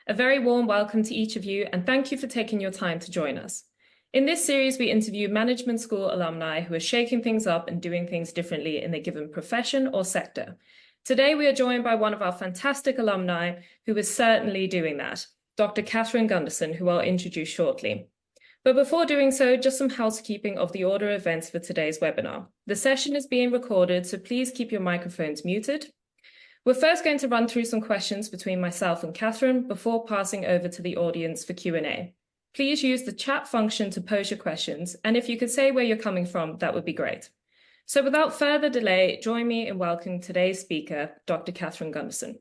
A very warm welcome to each of you, and thank you for taking your time to join us. In this series, we interview management school alumni who are shaking things up and doing things differently in a given profession or sector. Today, we are joined by one of our fantastic alumni who is certainly doing that, Dr. Katherine Gunderson, who I'll introduce shortly. But before doing so, just some housekeeping of the order of events for today's webinar. The session is being recorded, so please keep your microphones muted. We're first going to run through some questions between myself and Katherine before passing over to the audience for Q&A. Please use the chat function to pose your questions, and if you could say where you're coming from, that would be great. So without further delay, join me in welcoming today's speaker, Dr. Katherine Gunderson.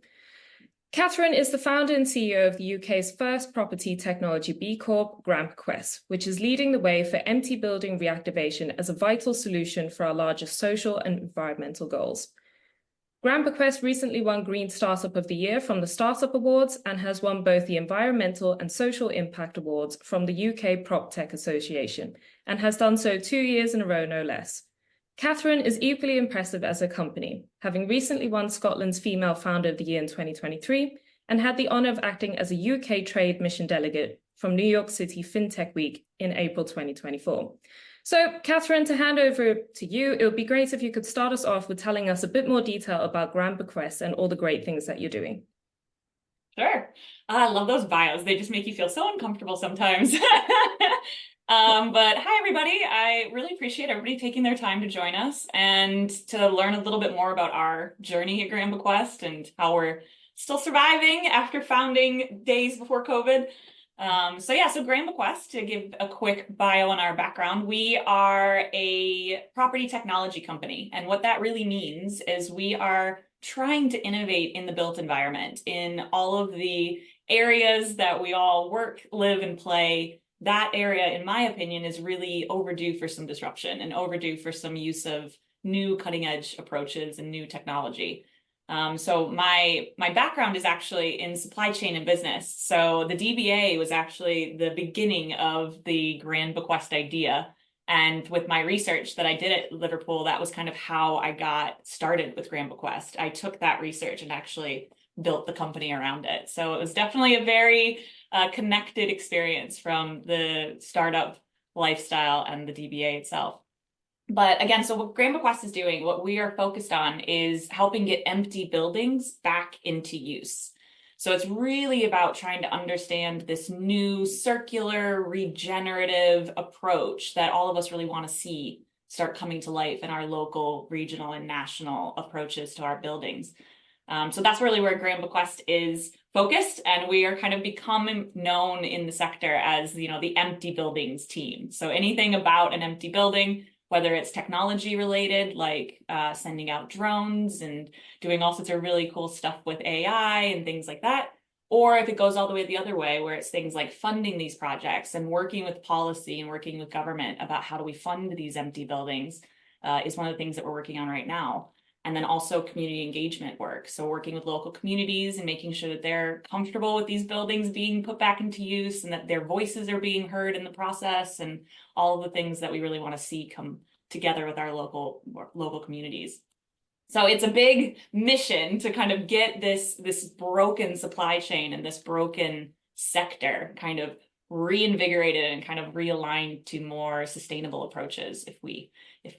Katherine is the founder and CEO of the UK's first property technology B Corp, Grand Bequest, which is leading the way for empty building reactivation as a vital solution for our largest social and environmental goals. Grand Bequest recently won Green Startup of the Year from the Startup Awards and has won both the Environmental and Social Impact Awards from the UK Prop Tech Association, and has done so 2 years in a row, no less. Katherine is equally impressive as a company, having recently won Scotland's Female Founder of the Year in 2023 and had the honour of acting as a UK Trade Mission Delegate from New York City FinTech Week in April 2024. So, Katherine, to hand over to you, it would be great if you could start us off with telling us a bit more detail about Grand Bequest and all the great things that you're doing. Sure. I love those bios. They just make you feel so uncomfortable sometimes. But hi, everybody. I really appreciate everybody taking their time to join us and to learn a little bit more about our journey at Grand Bequest and how we're still surviving after founding days before COVID. So Grand Bequest, to give a quick bio on our background, we are a property technology company. And what that really means is we are trying to innovate in the built environment in all of the areas that we all work, live, and play. That area, in my opinion, is really overdue for some disruption and overdue for some use of new cutting edge approaches and new technology. So my background is actually in supply chain and business. So the DBA was actually the beginning of the Grand Bequest idea. And with my research that I did at Liverpool, that was kind of how I got started with Grand Bequest. I took that research and actually built the company around it. So it was definitely a very connected experience from the startup lifestyle and the DBA itself. But again, so what Grand Bequest is doing, what we are focused on is helping get empty buildings back into use. So it's really about trying to understand this new circular regenerative approach that all of us really want to see start coming to life in our local, regional, and national approaches to our buildings. So that's really where Grand Bequest is focused, and we are kind of becoming known in the sector as, the empty buildings team. So anything about an empty building, whether it's technology related, like sending out drones and doing all sorts of really cool stuff with AI and things like that, or if it goes all the way the other way, where it's things like funding these projects and working with policy and working with government about how do we fund these empty buildings, is one of the things that we're working on right now. And then also community engagement work. So working with local communities and making sure that they're comfortable with these buildings being put back into use and that their voices are being heard in the process, and all of the things that we really want to see come together with our local communities. So it's a big mission to kind of get this broken supply chain and this broken sector kind of reinvigorated and kind of realigned to more sustainable approaches if we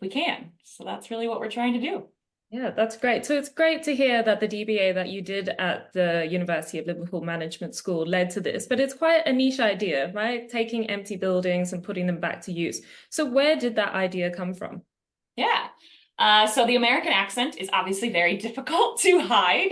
can. So that's really what we're trying to do. Yeah, that's great. So it's great to hear that the DBA that you did at the University of Liverpool Management School led to this, but it's quite a niche idea, right? Taking empty buildings and putting them back to use. So where did that idea come from? Yeah. So the American accent is obviously very difficult to hide.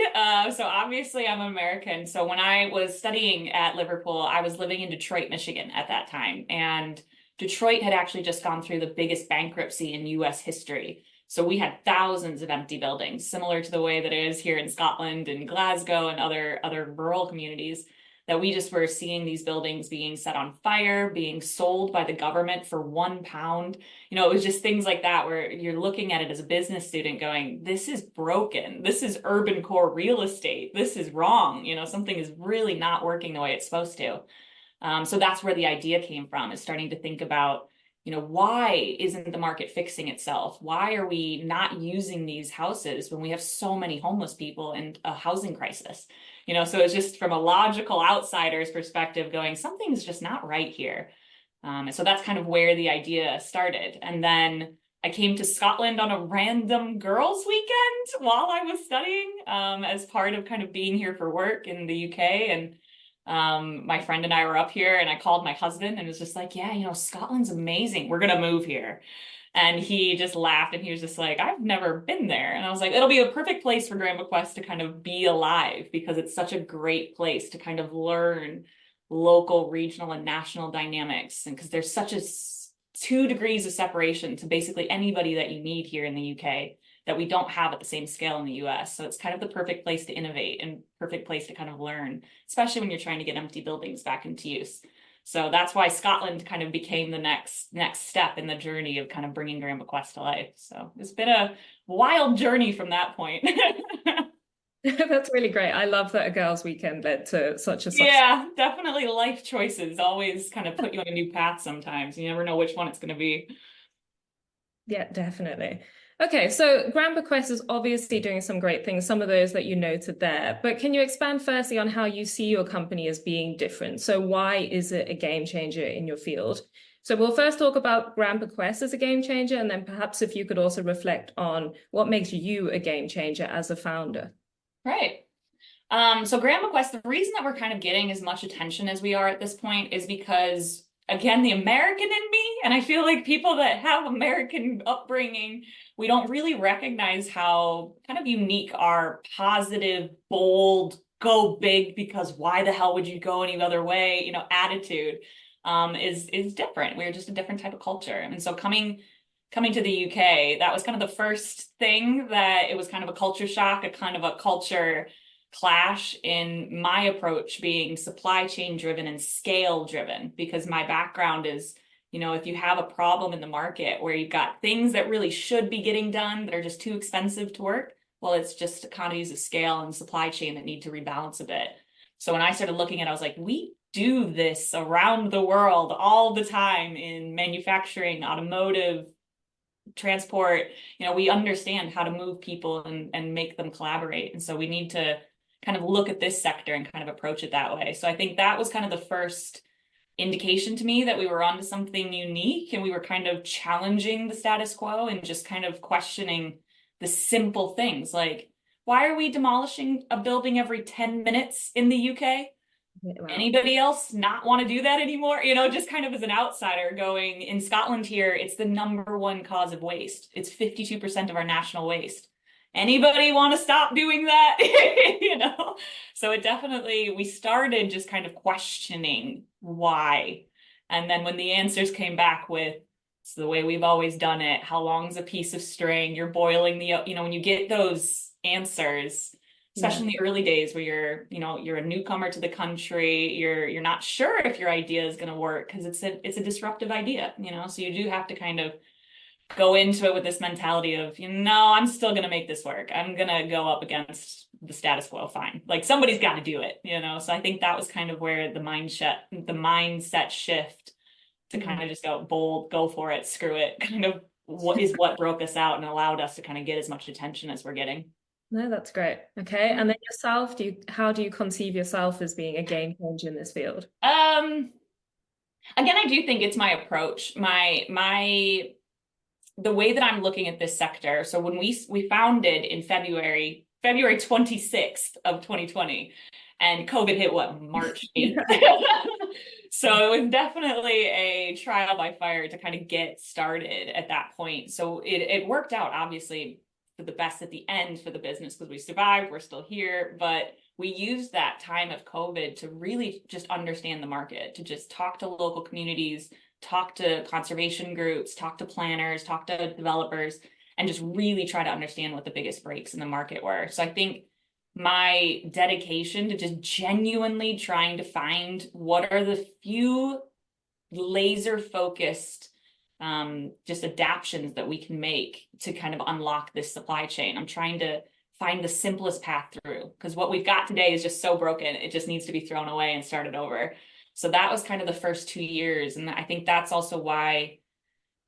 So obviously I'm American. So when I was studying at Liverpool, I was living in Detroit, Michigan at that time. And Detroit had actually just gone through the biggest bankruptcy in US history. So we had thousands of empty buildings, similar to the way that it is here in Scotland and Glasgow and other rural communities, that we just were seeing these buildings being set on fire, being sold by the government for £1. It was just things like that where you're looking at it as a business student going, this is broken. This is urban core real estate. This is wrong. Something is really not working the way it's supposed to. So that's where the idea came from, is starting to think about, why isn't the market fixing itself? Why are we not using these houses when we have so many homeless people and a housing crisis? So it's just from a logical outsider's perspective going, something's just not right here. And so that's kind of where the idea started. And then I came to Scotland on a random girls' weekend while I was studying, as part of kind of being here for work in the UK. And my friend and I were up here, and I called my husband and was just like, yeah, Scotland's amazing. We're gonna move here. And he just laughed and he was just like, I've never been there. And I was like, it'll be a perfect place for Grand Bequest to kind of be alive, because it's such a great place to kind of learn local, regional, and national dynamics. And because there's such a 2 degrees of separation to basically anybody that you need here in the UK that we don't have at the same scale in the US. So it's kind of the perfect place to innovate and perfect place to kind of learn, especially when you're trying to get empty buildings back into use. So that's why Scotland kind of became the next step in the journey of kind of bringing Grand Bequest to life. So it's been a wild journey from that point. That's really great. I love that a girls' weekend led to such a success. Yeah, definitely life choices always kind of put you on a new path sometimes. You never know which one it's going to be. Yeah, definitely. Okay, so Grand Bequest is obviously doing some great things, some of those that you noted there, but can you expand firstly on how you see your company as being different? So why is it a game changer in your field? So we'll first talk about Grand Bequest as a game changer, and then perhaps if you could also reflect on what makes you a game changer as a founder. Right. So Grand Bequest, the reason that we're kind of getting as much attention as we are at this point is because, again, the American in me, and I feel like people that have American upbringing, we don't really recognize how kind of unique our positive, bold, go big, because why the hell would you go any other way, attitude is different. We're just a different type of culture. And so coming to the UK, that was kind of the first thing that it was kind of a culture shock, a kind of a culture clash in my approach being supply chain driven and scale driven, because my background is, if you have a problem in the market where you've got things that really should be getting done that are just too expensive to work, well, it's just economies of scale and supply chain that need to rebalance a bit. So when I started looking at it, I was like, we do this around the world all the time in manufacturing, automotive, transport. We understand how to move people and make them collaborate. And so we need to kind of look at this sector and kind of approach it that way. So I think that was kind of the first indication to me that we were onto something unique, and we were kind of challenging the status quo and just kind of questioning the simple things like, why are we demolishing a building every 10 minutes in the UK? Wow. Anybody else not want to do that anymore? Just kind of as an outsider going, in Scotland here, it's the #1 cause of waste. It's 52% of our national waste. Anybody want to stop doing that? So it definitely, we started just kind of questioning why. And then when the answers came back with, it's the way we've always done it, how long's a piece of string, you're boiling the, when you get those answers, especially in the early days where you're a newcomer to the country, you're not sure if your idea is going to work because it's a disruptive idea, so you do have to kind of go into it with this mentality of, I'm still going to make this work. I'm going to go up against the status quo. Fine. Like, somebody's got to do it, so I think that was kind of where the mindset shift to kind of just go bold, go for it, screw it, kind of what broke us out and allowed us to kind of get as much attention as we're getting. No, that's great. Okay. And then yourself, how do you conceive yourself as being a game changer in this field? Again, I do think it's my approach, the way that I'm looking at this sector. So when we founded in February 26th of 2020, and COVID hit March 8th. So it was definitely a trial by fire to kind of get started at that point. So it worked out, obviously, for the best at the end for the business, because we survived, we're still here, but we used that time of COVID to really just understand the market, to just talk to local communities, talk to conservation groups, talk to planners, talk to developers, and just really try to understand what the biggest breaks in the market were. So I think my dedication to just genuinely trying to find what are the few laser focused just adaptions that we can make to kind of unlock this supply chain. I'm trying to find the simplest path through, because what we've got today is just so broken. It just needs to be thrown away and started over. So that was kind of the first 2 years. And I think that's also why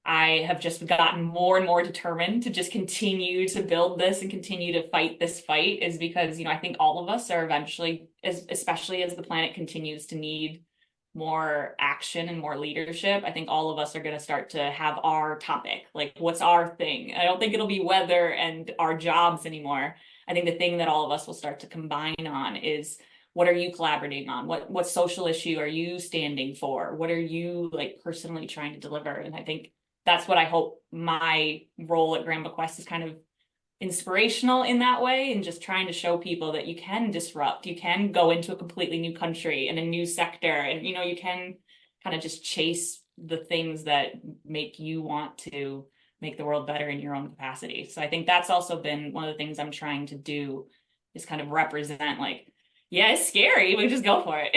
I have just gotten more and more determined to just continue to build this and continue to fight this fight, is because, I think all of us are eventually, especially as the planet continues to need more action and more leadership, I think all of us are going to start to have our topic, like what's our thing. I don't think it'll be weather and our jobs anymore. I think the thing that all of us will start to combine on is, what are you collaborating on? What social issue are you standing for? What are you like personally trying to deliver? And I think that's what I hope my role at Grand Bequest is kind of inspirational in that way, and just trying to show people that you can disrupt, you can go into a completely new country and a new sector, and you can kind of just chase the things that make you want to make the world better in your own capacity. So I think that's also been one of the things I'm trying to do, is kind of represent, like, yeah, it's scary, but just go for it.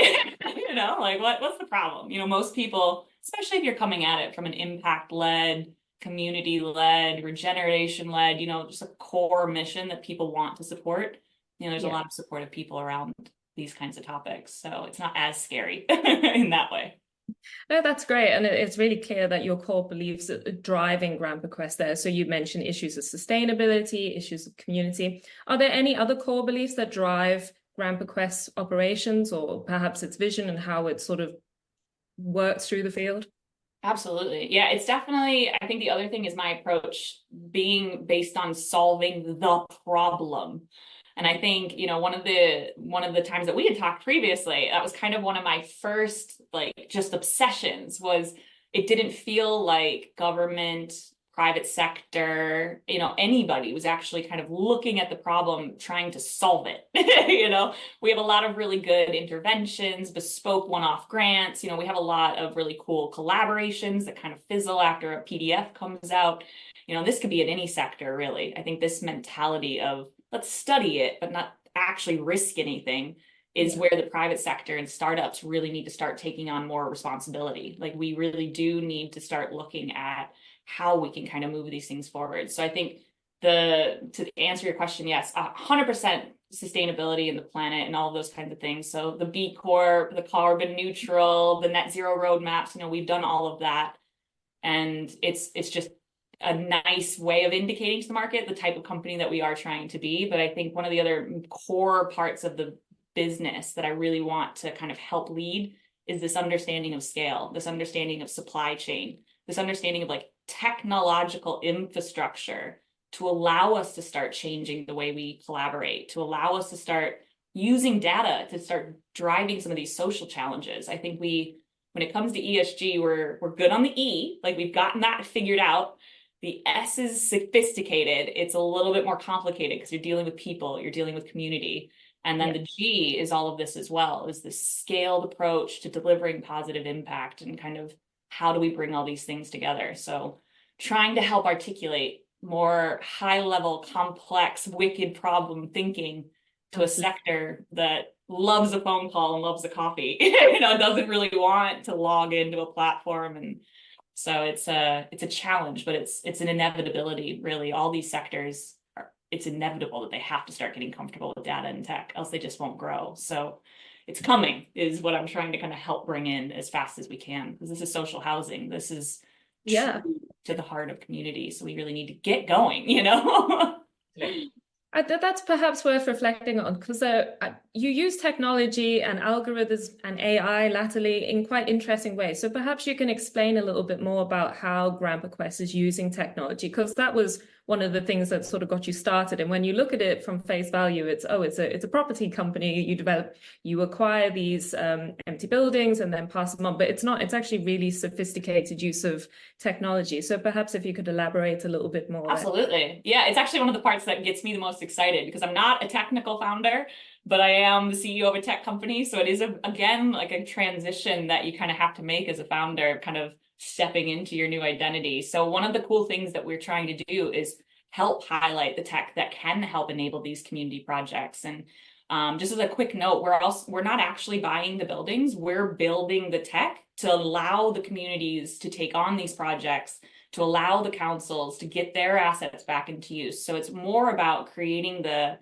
Like what's the problem? Most people, especially if you're coming at it from an impact-led, community-led, regeneration-led, just a core mission that people want to support. There's a lot of supportive people around these kinds of topics, so it's not as scary in that way. No, that's great. And it's really clear that your core beliefs are driving Grand Bequest there. So you mentioned issues of sustainability, issues of community. Are there any other core beliefs that drive Grand Bequest operations, or perhaps its vision and how it sort of works through the field? Absolutely. Yeah, it's definitely, I think the other thing is my approach being based on solving the problem. And I think, one of the times that we had talked previously, that was kind of one of my first, like, just obsessions, was it didn't feel like government, private sector, anybody was actually kind of looking at the problem, trying to solve it. We have a lot of really good interventions, bespoke one-off grants. We have a lot of really cool collaborations that kind of fizzle after a PDF comes out. This could be in any sector, really. I think this mentality of let's study it, but not actually risk anything, is where the private sector and startups really need to start taking on more responsibility. Like, we really do need to start looking at how we can kind of move these things forward. So I think to answer your question, yes, 100% sustainability in the planet and all of those kinds of things. So the B Corp, the carbon neutral, the net zero roadmaps, we've done all of that. And it's just a nice way of indicating to the market the type of company that we are trying to be. But I think one of the other core parts of the business that I really want to kind of help lead is this understanding of scale, this understanding of supply chain, this understanding of like technological infrastructure to allow us to start changing the way we collaborate, to allow us to start using data to start driving some of these social challenges. I think when it comes to ESG, we're good on the E, like we've gotten that figured out. The S is sophisticated. It's a little bit more complicated because you're dealing with people, you're dealing with community. And then the G is all of this as well, is this scaled approach to delivering positive impact, and kind of how do we bring all these things together? So trying to help articulate more high level, complex, wicked problem thinking to a sector that loves a phone call and loves a coffee, doesn't really want to log into a platform. And so it's a challenge, but it's an inevitability, really. All these sectors, it's inevitable that they have to start getting comfortable with data and tech, else they just won't grow. So it's coming, is what I'm trying to kind of help bring in as fast as we can, because this is social housing. This is to the heart of community. So we really need to get going, That's perhaps worth reflecting on, because you use technology and algorithms and AI latterly in quite interesting ways. So perhaps you can explain a little bit more about how Grand Bequest is using technology, because that was one of the things that sort of got you started. And when you look at it from face value, it's a property company. You acquire these empty buildings and then pass them on, but it's not. It's actually really sophisticated use of technology. So perhaps if you could elaborate a little bit more. Absolutely. Yeah, it's actually one of the parts that gets me the most excited, because I'm not a technical founder, but I am the CEO of a tech company. So it is, again, like a transition that you kind of have to make as a founder, kind of stepping into your new identity. So one of the cool things that we're trying to do is help highlight the tech that can help enable these community projects. And just as a quick note, we're not actually buying the buildings. We're building the tech to allow the communities to take on these projects, to allow the councils to get their assets back into use. So it's more about creating the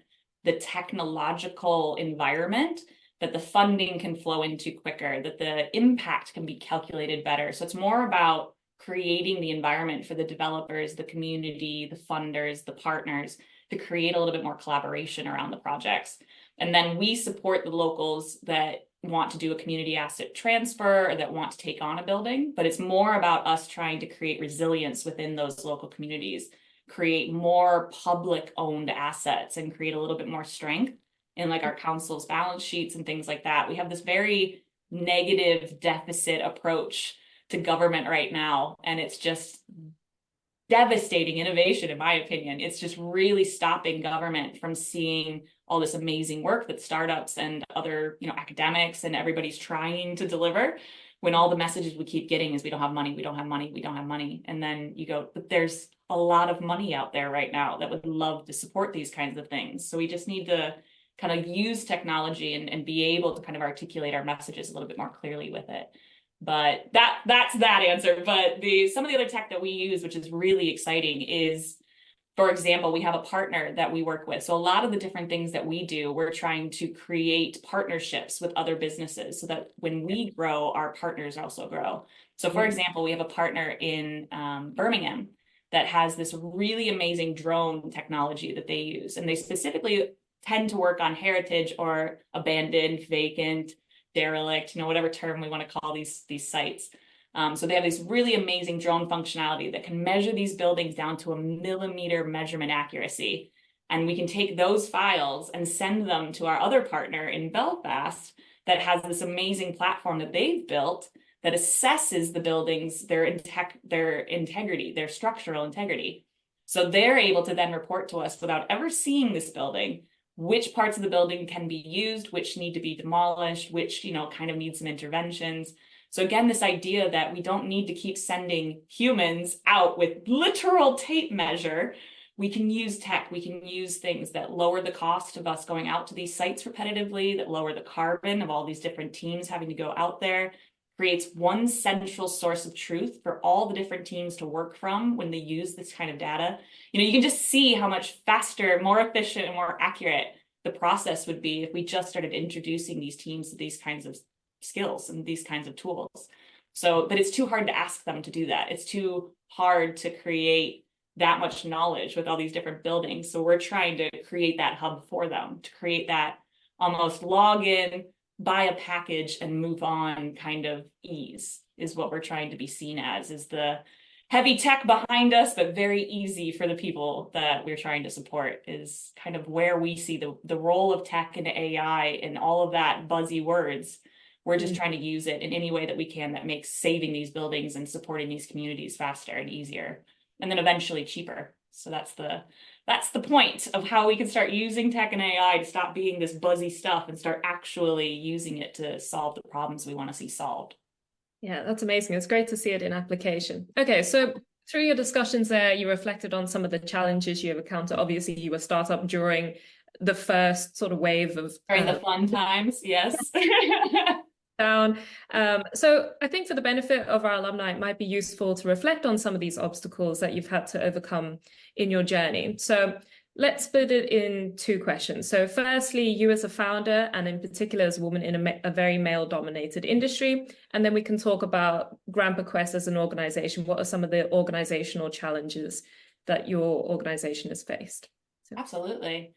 technological environment that the funding can flow into quicker, that the impact can be calculated better. So it's more about creating the environment for the developers, the community, the funders, the partners to create a little bit more collaboration around the projects. And then we support the locals that want to do a community asset transfer or that want to take on a building, but it's more about us trying to create resilience within those local communities, create more public owned assets and create a little bit more strength in like our council's balance sheets and things like that. We have this very negative deficit approach to government right now, and it's just devastating innovation, in my opinion. It's just really stopping government from seeing all this amazing work that startups and other, academics and everybody's trying to deliver, when all the messages we keep getting is we don't have money, we don't have money, we don't have money. And then you go, but there's a lot of money out there right now that would love to support these kinds of things. So we just need to kind of use technology and be able to kind of articulate our messages a little bit more clearly with it. But that's that answer. But some of the other tech that we use, which is really exciting, is, for example, we have a partner that we work with. So a lot of the different things that we do, we're trying to create partnerships with other businesses so that when we grow, our partners also grow. So for example, we have a partner in Birmingham that has this really amazing drone technology that they use. And they specifically tend to work on heritage or abandoned, vacant, derelict, whatever term we want to call these sites. So they have this really amazing drone functionality that can measure these buildings down to a millimeter measurement accuracy. And we can take those files and send them to our other partner in Belfast that has this amazing platform that they've built that assesses the buildings, their integrity, their structural integrity. So they're able to then report to us without ever seeing this building, which parts of the building can be used, which need to be demolished, which, kind of need some interventions. So again, this idea that we don't need to keep sending humans out with literal tape measure. We can use tech, we can use things that lower the cost of us going out to these sites repetitively, that lower the carbon of all these different teams having to go out there, creates one central source of truth for all the different teams to work from when they use this kind of data. You can just see how much faster, more efficient, and more accurate the process would be if we just started introducing these teams to these kinds of skills and these kinds of tools. But it's too hard to ask them to do that. It's too hard to create that much knowledge with all these different buildings. So we're trying to create that hub for them, to create that almost login, buy a package and move on kind of ease is what we're trying to be seen as, is the heavy tech behind us, but very easy for the people that we're trying to support, is kind of where we see the role of tech and AI and all of that buzzy words. We're just trying to use it in any way that we can that makes saving these buildings and supporting these communities faster and easier, and then eventually cheaper. So that's the point of how we can start using tech and AI to stop being this buzzy stuff and start actually using it to solve the problems we want to see solved. Yeah, that's amazing. It's great to see it in application. Okay, so through your discussions there, you reflected on some of the challenges you have encountered. Obviously, you were a startup during the first sort of wave of... During the fun times, yes. down. So I think for the benefit of our alumni, it might be useful to reflect on some of these obstacles that you've had to overcome in your journey. So let's split it in two questions. So firstly, you as a founder, and in particular as a woman in a very male-dominated industry, and then we can talk about Grand Bequest as an organization. What are some of the organizational challenges that your organization has faced? So. Absolutely.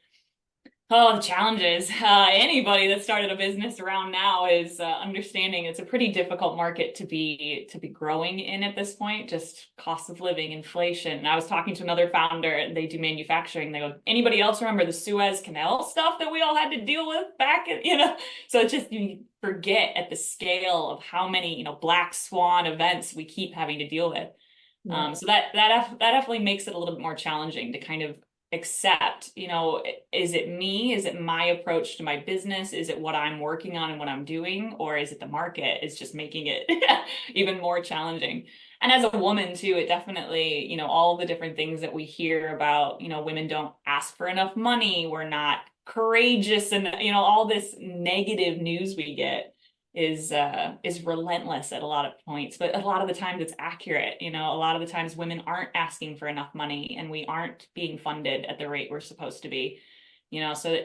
Oh, the challenges. Anybody that started a business around now is understanding it's a pretty difficult market to be growing in at this point. Just cost of living, inflation. And I was talking to another founder, and they do manufacturing. They go, anybody else remember the Suez Canal stuff that we all had to deal with back? So it's just, you forget at the scale of how many black swan events we keep having to deal with. Yeah. So that definitely makes it a little bit more challenging to kind of accept, is it me? Is it my approach to my business? Is it what I'm working on and what I'm doing? Or is it the market is just making it even more challenging? And as a woman too, it definitely, all the different things that we hear about, women don't ask for enough money, we're not courageous, and, all this negative news we get is relentless at a lot of points, but a lot of the times it's accurate. A lot of the times women aren't asking for enough money, and we aren't being funded at the rate we're supposed to be, so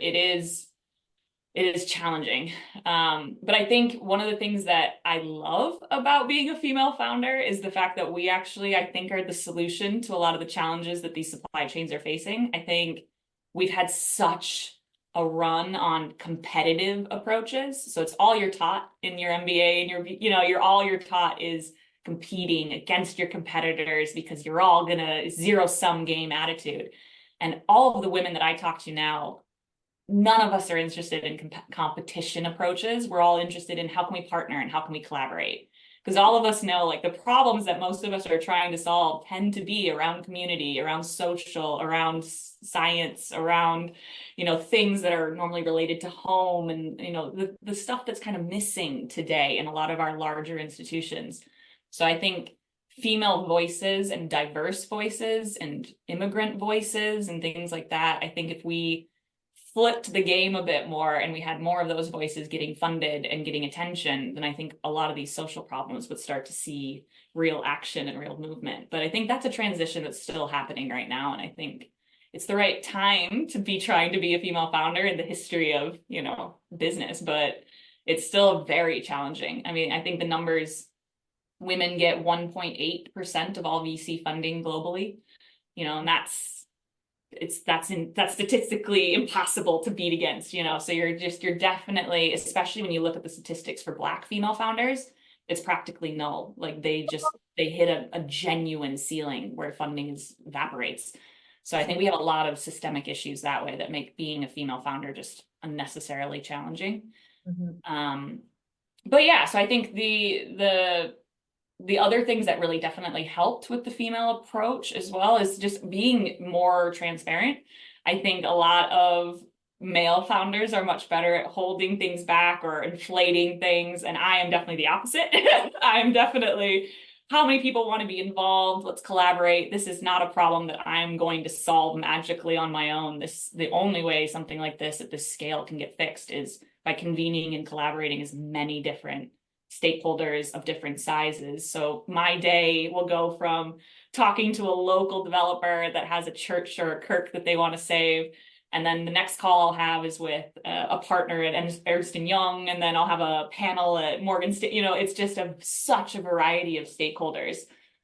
It is challenging. But I think one of the things that I love about being a female founder is the fact that we actually, I think, are the solution to a lot of the challenges that these supply chains are facing. I think we've had such a run on competitive approaches. So it's all you're taught in your MBA and you're taught is competing against your competitors because you're all gonna zero-sum game attitude. And all of the women that I talk to now, none of us are interested in competition approaches. We're all interested in how can we partner and how can we collaborate? Because all of us know like the problems that most of us are trying to solve tend to be around community, around social, around science, around, things that are normally related to home and, the stuff that's kind of missing today in a lot of our larger institutions. So I think female voices and diverse voices and immigrant voices and things like that, I think if we flipped the game a bit more and we had more of those voices getting funded and getting attention, then I think a lot of these social problems would start to see real action and real movement. But I think that's a transition that's still happening right now. And I think it's the right time to be trying to be a female founder in the history of, business, but it's still very challenging. I mean, I think the numbers, women get 1.8% of all VC funding globally, and that's statistically impossible to beat against, so you're definitely, especially when you look at the statistics for Black female founders, it's practically null. Like they hit a genuine ceiling where funding evaporates. So I think we have a lot of systemic issues that way that make being a female founder just unnecessarily challenging. But yeah, so I think the other things that really definitely helped with the female approach as well is just being more transparent. I think a lot of male founders are much better at holding things back or inflating things, and I am definitely the opposite. I'm definitely, how many people want to be involved? Let's collaborate. This is not a problem that I'm going to solve magically on my own. The only way something like this at this scale can get fixed is by convening and collaborating as many different stakeholders of different sizes. So my day will go from talking to a local developer that has a church or a kirk that they want to save, and then the next call I'll have is with a partner at Ernst & Young, and then I'll have a panel at Morgan State. It's just such a variety of stakeholders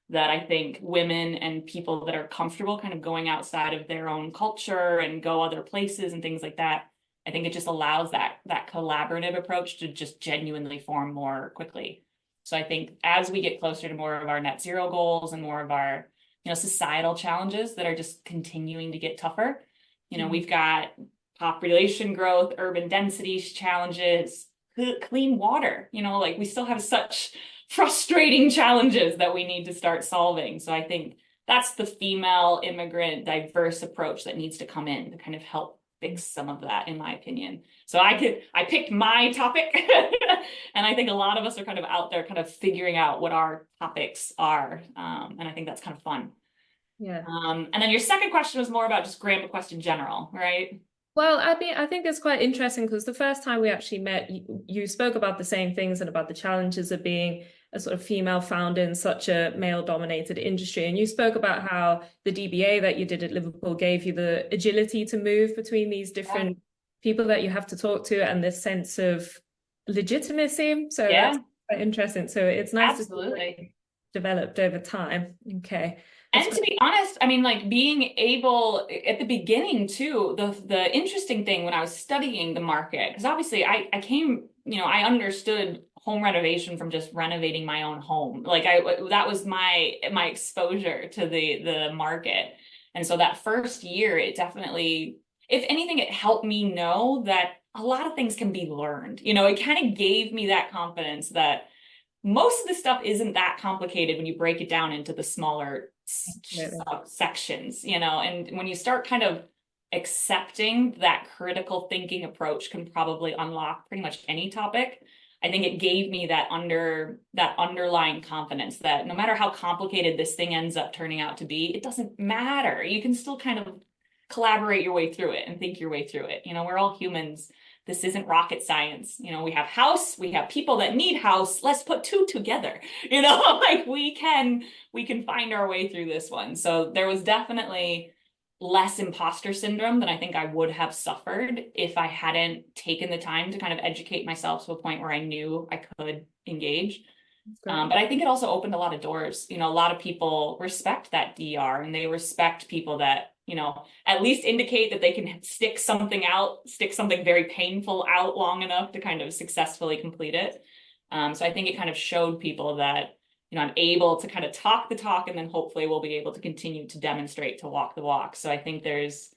that I think women and people that are comfortable kind of going outside of their own culture and go other places and things like that, I think it just allows that collaborative approach to just genuinely form more quickly. So I think as we get closer to more of our net zero goals and more of our, societal challenges that are just continuing to get tougher, we've got population growth, urban density challenges, clean water, like we still have such frustrating challenges that we need to start solving. So I think that's the female immigrant diverse approach that needs to come in to kind of help fix some of that, in my opinion. So I picked my topic and I think a lot of us are kind of out there kind of figuring out what our topics are. And I think that's kind of fun. Yeah. And then your second question was more about just Grand Bequest in general, right? Well, I think it's quite interesting because the first time we actually met, you spoke about the same things and about the challenges of being a sort of female founder in such a male-dominated industry. And you spoke about how the DBA that you did at Liverpool gave you the agility to move between these different people that you have to talk to and this sense of legitimacy. So that's quite interesting. So it's nice to see it developed over time. Okay. And to be honest, I mean, like being able at the beginning too, the interesting thing when I was studying the market, because obviously I came, I understood home renovation from just renovating my own home. Like that was my exposure to the market. And so that first year, it definitely, if anything, it helped me know that a lot of things can be learned. It kind of gave me that confidence that most of the stuff isn't that complicated when you break it down into the smaller sections, and when you start kind of accepting that critical thinking approach can probably unlock pretty much any topic. I think it gave me that underlying confidence that no matter how complicated this thing ends up turning out to be, it doesn't matter. You can still kind of collaborate your way through it and think your way through it. We're all humans. This isn't rocket science. We have house, we have people that need house. Let's put two together. Like we can find our way through this one. So there was definitely less imposter syndrome than I think I would have suffered if I hadn't taken the time to kind of educate myself to a point where I knew I could engage. But I think it also opened a lot of doors. You know, a lot of people respect that DR, and they respect people that, you know, at least indicate that they can stick something very painful out long enough to kind of successfully complete it. So I think it kind of showed people that, you know, I'm able to kind of talk the talk, and then hopefully we'll be able to continue to demonstrate, to walk the walk. So I think there's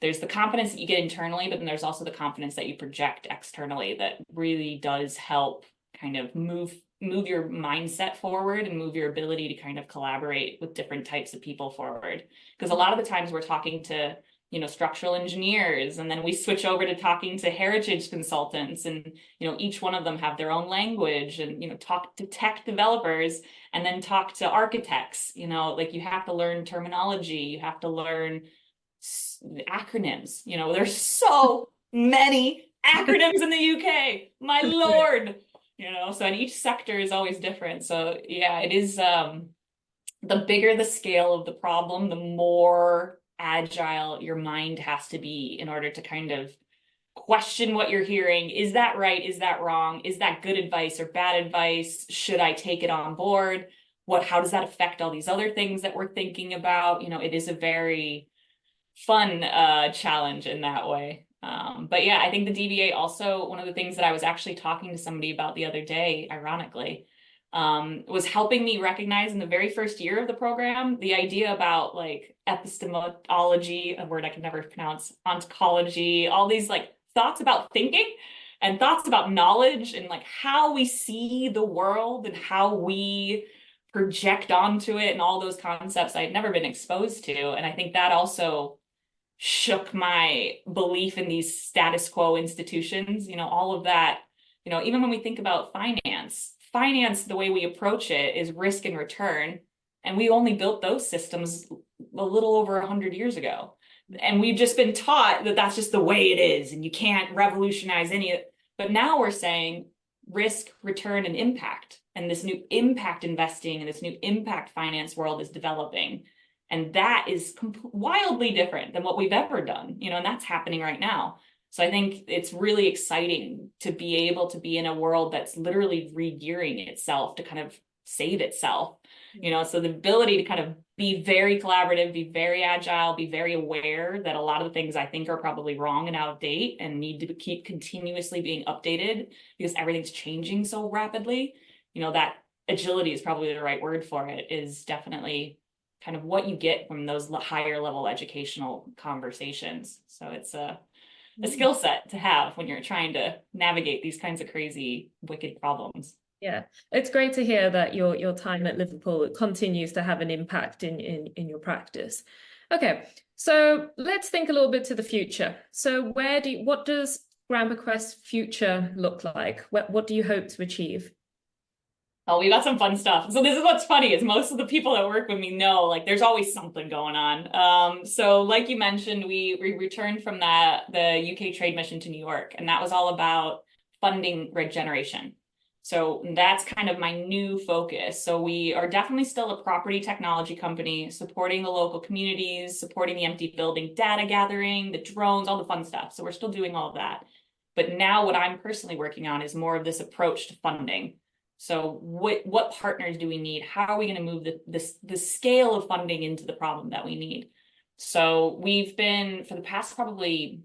the confidence that you get internally, but then there's also the confidence that you project externally that really does help kind of move your mindset forward and move your ability to kind of collaborate with different types of people forward. Because a lot of the times we're talking to, you know, structural engineers, and then we switch over to talking to heritage consultants, and, you know, each one of them have their own language, and, you know, talk to tech developers, and then talk to architects. You know, like, you have to learn terminology, you have to learn acronyms. You know, there's so many acronyms in the UK, my lord. You know, so, and each sector is always different. So yeah, it is, the bigger the scale of the problem, the more agile your mind has to be in order to kind of question what you're hearing. Is that right? Is that wrong? Is that good advice or bad advice? Should I take it on board? How does that affect all these other things that we're thinking about? You know, it is a very fun challenge in that way. But yeah, I think the DBA also, one of the things that I was actually talking to somebody about the other day, ironically, was helping me recognize in the very first year of the program, the idea about like epistemology, a word I can never pronounce, ontology, all these like thoughts about thinking and thoughts about knowledge, and like how we see the world and how we project onto it, and all those concepts I'd never been exposed to. And I think that also shook my belief in these status quo institutions. You know, all of that, you know, even when we think about finance, the way we approach it is risk and return. And we only built those systems a little over 100 years ago. And we've just been taught that that's just the way it is, and you can't revolutionize any of it. But now we're saying risk, return, and impact. And this new impact investing and this new impact finance world is developing. And that is wildly different than what we've ever done, you know, and that's happening right now. So I think it's really exciting to be able to be in a world that's literally re-gearing itself to kind of save itself, you know. So the ability to kind of be very collaborative, be very agile, be very aware that a lot of the things I think are probably wrong and out of date and need to keep continuously being updated because everything's changing so rapidly, you know, that agility is probably the right word for it, is definitely kind of what you get from those higher level educational conversations. So it's a skill set to have when you're trying to navigate these kinds of crazy, wicked problems. Yeah, it's great to hear that your time at Liverpool continues to have an impact in your practice. Okay, so let's think a little bit to the future. So what does Grand Bequest's future look like? What do you hope to achieve? Oh, we got some fun stuff. So this is what's funny, is most of the people that work with me know, like, there's always something going on. So like you mentioned, we returned from the UK trade mission to New York, and that was all about funding regeneration. So that's kind of my new focus. So we are definitely still a property technology company, supporting the local communities, supporting the empty building data gathering, the drones, all the fun stuff. So we're still doing all of that. But now what I'm personally working on is more of this approach to funding. So what partners do we need? How are we going to move the scale of funding into the problem that we need? So we've been, for the past probably,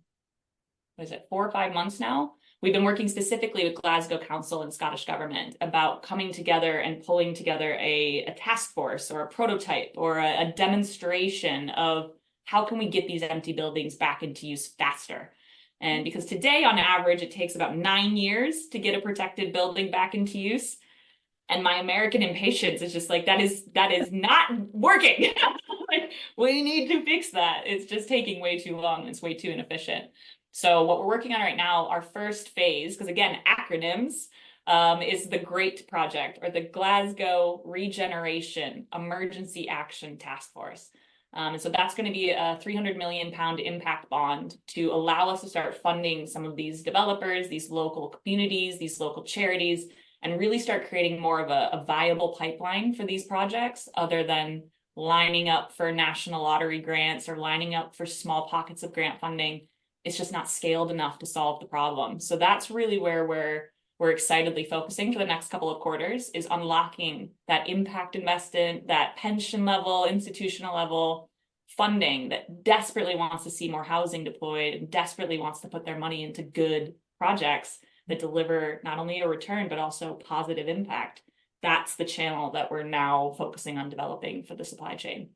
4 or 5 months now, we've been working specifically with Glasgow Council and Scottish Government about coming together and pulling together a task force or a prototype or a demonstration of how can we get these empty buildings back into use faster. And because today, on average, it takes about 9 years to get a protected building back into use. And my American impatience is just like, that is not working. Like, we need to fix that. It's just taking way too long. It's way too inefficient. So what we're working on right now, our first phase, because again, acronyms, is the GREAT project, or the Glasgow Regeneration Emergency Action Task Force. And so that's going to be a £300 million impact bond to allow us to start funding some of these developers, these local communities, these local charities, and really start creating more of a viable pipeline for these projects, other than lining up for national lottery grants or lining up for small pockets of grant funding. It's just not scaled enough to solve the problem. So that's really where we're excitedly focusing for the next couple of quarters, is unlocking that impact investment, that pension level, institutional level funding that desperately wants to see more housing deployed and desperately wants to put their money into good projects that deliver not only a return, but also positive impact. That's the channel that we're now focusing on developing for the supply chain.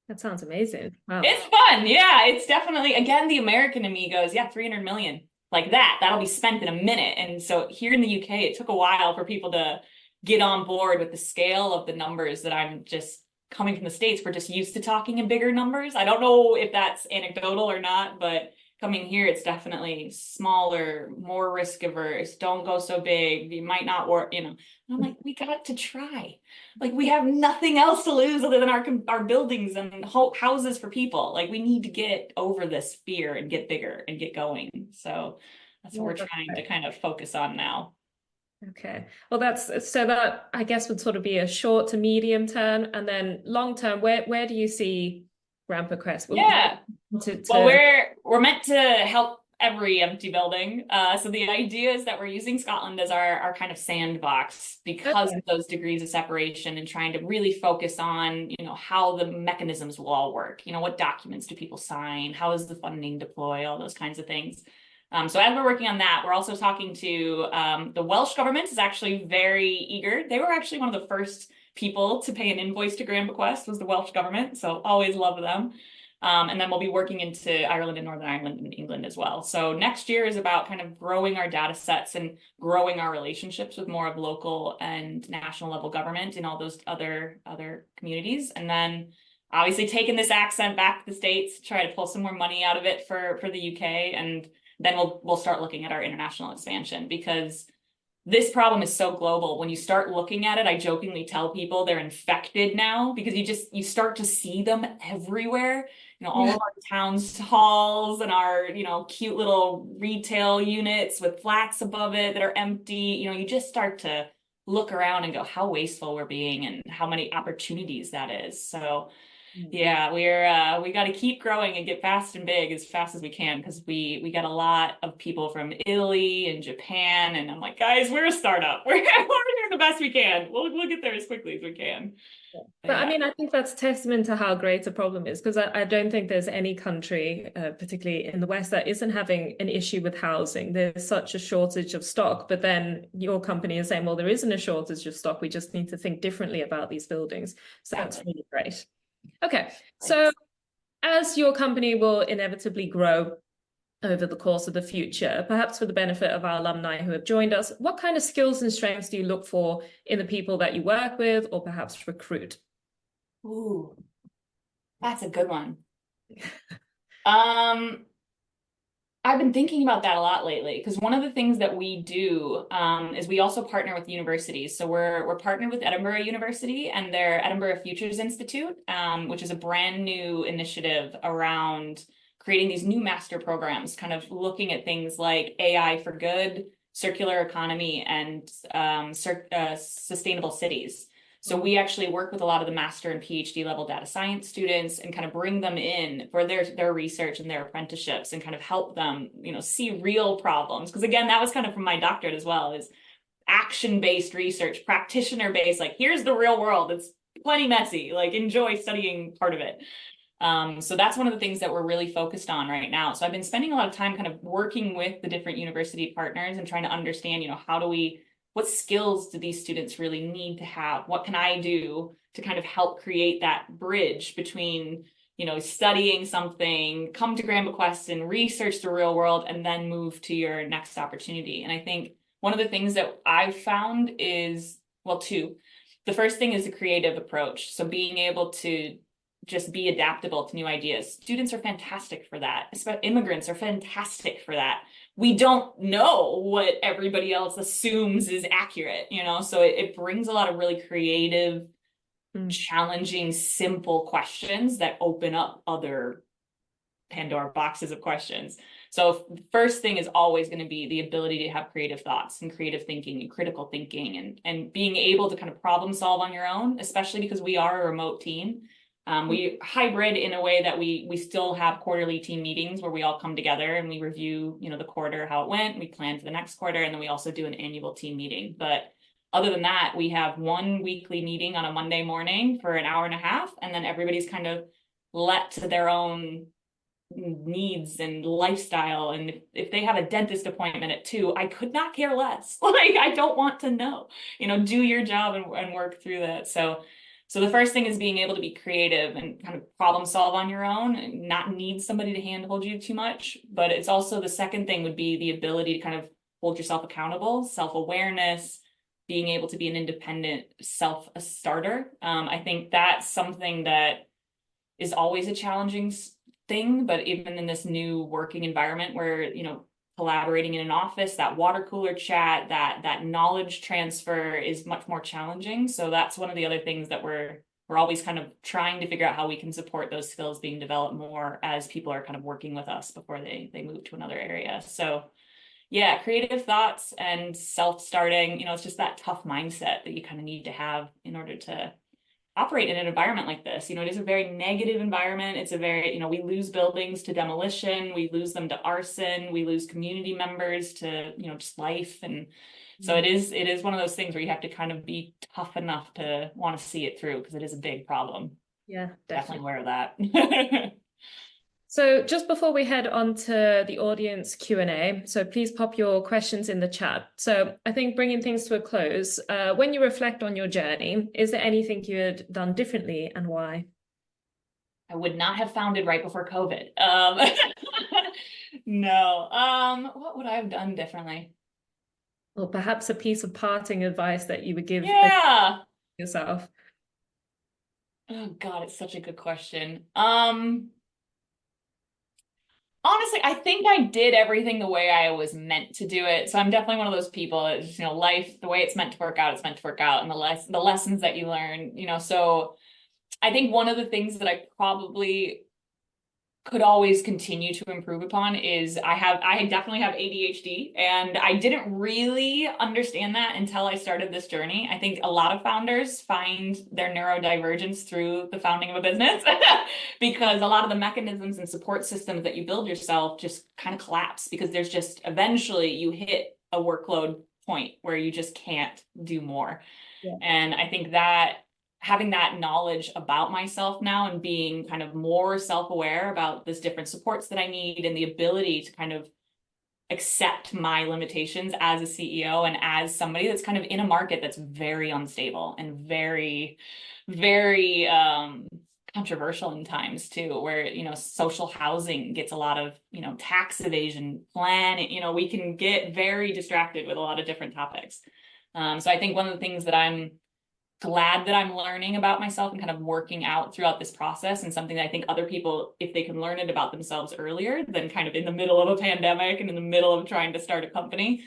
That sounds amazing. Wow. It's fun. Yeah, it's definitely, again, the American in me goes, yeah, 300 million. Like that'll be spent in a minute. And so here in the UK, it took a while for people to get on board with the scale of the numbers that I'm just coming from the States. We're just used to talking in bigger numbers. I don't know if that's anecdotal or not, but coming here, it's definitely smaller, more risk averse. Don't go so big. You might not work, And I'm like, we got to try. Like, we have nothing else to lose other than our buildings and houses for people. Like, we need to get over this fear and get bigger and get going. So that's what we're trying to kind of focus on now. Okay. Well, that I guess would sort of be a short to medium term, and then long term. Where do you see Grand Bequest? Yeah. Well, we're meant to help every empty building. So the idea is that we're using Scotland as our kind of sandbox because of those degrees of separation, and trying to really focus on, how the mechanisms will all work. What documents do people sign? How is the funding deploy? All those kinds of things. So as we're working on that, we're also talking to the Welsh government is actually very eager. They were actually one of the first people to pay an invoice to Grand Bequest, was the Welsh government. So always love them. And then we'll be working into Ireland and Northern Ireland and England as well. So next year is about kind of growing our data sets and growing our relationships with more of local and national level government in all those other communities. And then obviously taking this accent back to the States, try to pull some more money out of it for the UK. And then we'll start looking at our international expansion, because this problem is so global. When you start looking at it, I jokingly tell people they're infected now, because you start to see them everywhere. All of our town's halls and our, cute little retail units with flats above it that are empty. You just start to look around and go, how wasteful we're being and how many opportunities that is. So yeah, we got to keep growing and get fast and big as fast as we can, because we got a lot of people from Italy and Japan, and I'm like, guys, we're a startup. We're doing the best we can. We'll get there as quickly as we can. But I mean, I think that's testament to how great a problem is, because I don't think there's any country, particularly in the West, that isn't having an issue with housing. There's such a shortage of stock, but then your company is saying, well, there isn't a shortage of stock. We just need to think differently about these buildings. So that's really great. Okay, so as your company will inevitably grow over the course of the future, perhaps for the benefit of our alumni who have joined us, what kind of skills and strengths do you look for in the people that you work with, or perhaps recruit? Ooh, that's a good one. I've been thinking about that a lot lately, because one of the things that we do is we also partner with universities. So we're partnered with Edinburgh University and their Edinburgh Futures Institute, which is a brand new initiative around creating these new master programs, kind of looking at things like AI for good, circular economy, and sustainable cities. So we actually work with a lot of the master and PhD level data science students and kind of bring them in for their research and their apprenticeships, and kind of help them, see real problems. Because again, that was kind of from my doctorate as well, is action-based research, practitioner-based, like, here's the real world. It's plenty messy, like, enjoy studying part of it. So that's one of the things that we're really focused on right now. So I've been spending a lot of time kind of working with the different university partners and trying to understand, what skills do these students really need to have? What can I do to kind of help create that bridge between, studying something, come to Grand Bequest and research the real world, and then move to your next opportunity. And I think one of the things that I've found is, well, two. The first thing is the creative approach. So being able to just be adaptable to new ideas. Students are fantastic for that. Immigrants are fantastic for that. We don't know what everybody else assumes is accurate, so it brings a lot of really creative, challenging, simple questions that open up other Pandora boxes of questions. So the first thing is always going to be the ability to have creative thoughts and creative thinking and critical thinking, and being able to kind of problem solve on your own, especially because we are a remote team. We hybrid in a way that we still have quarterly team meetings where we all come together and we review, the quarter, how it went, we plan for the next quarter, and then we also do an annual team meeting. But other than that, we have one weekly meeting on a Monday morning for an hour and a half, and then everybody's kind of let to their own needs and lifestyle. And if they have a dentist appointment at 2, I could not care less. Like, I don't want to know, do your job and work through that. So the first thing is being able to be creative and kind of problem solve on your own and not need somebody to handhold you too much. But it's also, the second thing would be the ability to kind of hold yourself accountable, self-awareness, being able to be an independent self-starter. I think that's something that is always a challenging thing, but even in this new working environment where, collaborating in an office, that water cooler chat, that knowledge transfer is much more challenging. So that's one of the other things that we're always kind of trying to figure out how we can support those skills being developed more as people are kind of working with us before they move to another area. So yeah, creative thoughts and self-starting, it's just that tough mindset that you kind of need to have in order to operate in an environment like this. It is a very negative environment. It's a very, we lose buildings to demolition, we lose them to arson, we lose community members to, just life. And so it is one of those things where you have to kind of be tough enough to want to see it through, because it is a big problem. Yeah, definitely aware of that. So just before we head on to the audience Q&A, so please pop your questions in the chat. So I think bringing things to a close, when you reflect on your journey, is there anything you had done differently and why? I would not have founded right before COVID. No. What would I have done differently? Or perhaps a piece of parting advice that you would give yourself? Oh God, it's such a good question. Honestly, I think I did everything the way I was meant to do it. So I'm definitely one of those people. It's just, life, the way it's meant to work out, it's meant to work out, and the lessons that you learn, So I think one of the things that I probably could always continue to improve upon is I definitely have ADHD, and I didn't really understand that until I started this journey. I think a lot of founders find their neurodivergence through the founding of a business because a lot of the mechanisms and support systems that you build yourself just kind of collapse, because there's just, eventually you hit a workload point where you just can't do more. Yeah. And I think that having that knowledge about myself now and being kind of more self-aware about this different supports that I need and the ability to kind of accept my limitations as a CEO and as somebody that's kind of in a market that's very unstable and very, very controversial in times too, where, social housing gets a lot of, tax evasion, planning, we can get very distracted with a lot of different topics. So I think one of the things that I'm glad that I'm learning about myself and kind of working out throughout this process, and something that I think other people, if they can learn it about themselves earlier than kind of in the middle of a pandemic and in the middle of trying to start a company,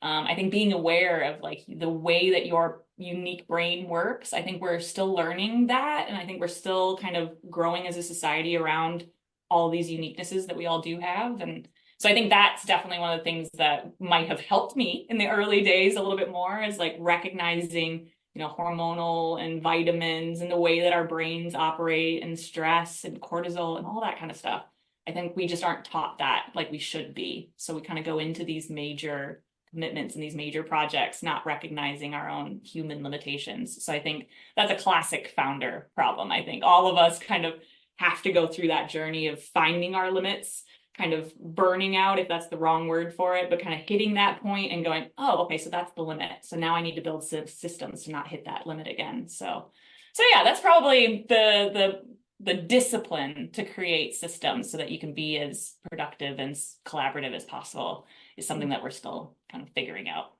I think being aware of like the way that your unique brain works, I think we're still learning that. And I think we're still kind of growing as a society around all these uniquenesses that we all do have. And so I think that's definitely one of the things that might have helped me in the early days a little bit more, is like recognizing hormonal and vitamins and the way that our brains operate, and stress and cortisol and all that kind of stuff. I think we just aren't taught that like we should be. So we kind of go into these major commitments and these major projects not recognizing our own human limitations. So I think that's a classic founder problem. I think all of us kind of have to go through that journey of finding our limits, kind of burning out, if that's the wrong word for it, but kind of hitting that point and going, oh, okay, so that's the limit. So now I need to build systems to not hit that limit again. So yeah, that's probably the discipline to create systems so that you can be as productive and collaborative as possible is something that we're still kind of figuring out,